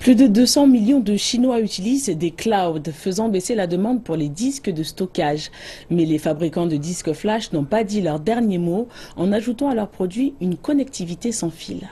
Plus de 200 millions de Chinois utilisent des clouds, faisant baisser la demande pour les disques de stockage. Mais les fabricants de disques flash n'ont pas dit leur dernier mot en ajoutant à leurs produits une connectivité sans fil.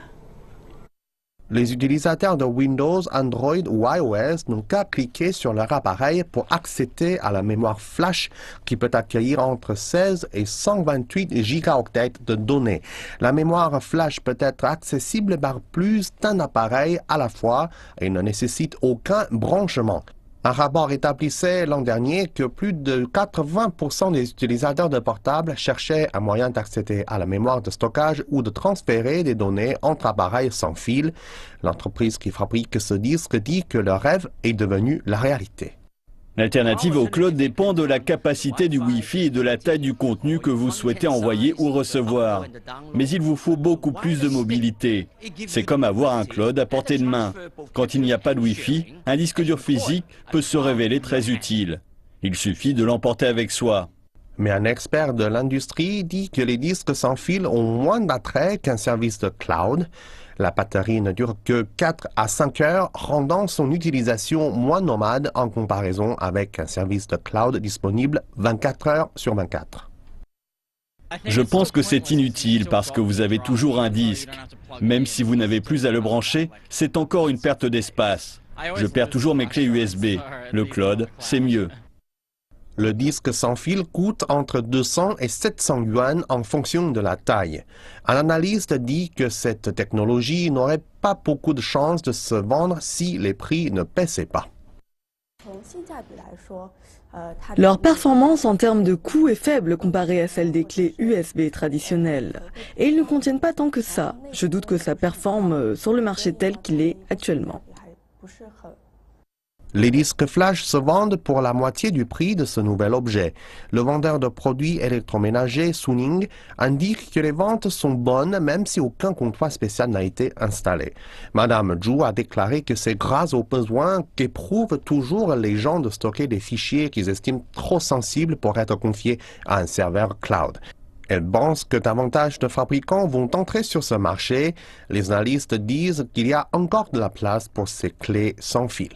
Les utilisateurs de Windows, Android ou iOS n'ont qu'à cliquer sur leur appareil pour accéder à la mémoire flash qui peut accueillir entre 16 et 128 gigaoctets de données. La mémoire flash peut être accessible par plus d'un appareil à la fois et ne nécessite aucun branchement. Un rapport établissait l'an dernier que plus de 80% des utilisateurs de portables cherchaient un moyen d'accéder à la mémoire de stockage ou de transférer des données entre appareils sans fil. L'entreprise qui fabrique ce disque dit que le rêve est devenu la réalité. L'alternative au cloud dépend de la capacité du Wi-Fi et de la taille du contenu que vous souhaitez envoyer ou recevoir. Mais il vous faut beaucoup plus de mobilité. C'est comme avoir un cloud à portée de main. Quand il n'y a pas de Wi-Fi, un disque dur physique peut se révéler très utile. Il suffit de l'emporter avec soi. Mais un expert de l'industrie dit que les disques sans fil ont moins d'attrait qu'un service de cloud. La batterie ne dure que 4 à 5 heures, rendant son utilisation moins nomade en comparaison avec un service de cloud disponible 24 heures sur 24. Je pense que c'est inutile parce que vous avez toujours un disque. Même si vous n'avez plus à le brancher, c'est encore une perte d'espace. Je perds toujours mes clés USB. Le cloud, c'est mieux. Le disque sans fil coûte entre 200 et 700 yuan en fonction de la taille. Un analyste dit que cette technologie n'aurait pas beaucoup de chances de se vendre si les prix ne baissaient pas. Leur performance en termes de coût est faible comparée à celle des clés USB traditionnelles. Et ils ne contiennent pas tant que ça. Je doute que ça performe sur le marché tel qu'il est actuellement. Les disques flash se vendent pour la moitié du prix de ce nouvel objet. Le vendeur de produits électroménagers, Suning, indique que les ventes sont bonnes même si aucun contrat spécial n'a été installé. Madame Zhu a déclaré que c'est grâce aux besoins qu'éprouvent toujours les gens de stocker des fichiers qu'ils estiment trop sensibles pour être confiés à un serveur cloud. Elle pense que davantage de fabricants vont entrer sur ce marché. Les analystes disent qu'il y a encore de la place pour ces clés sans fil.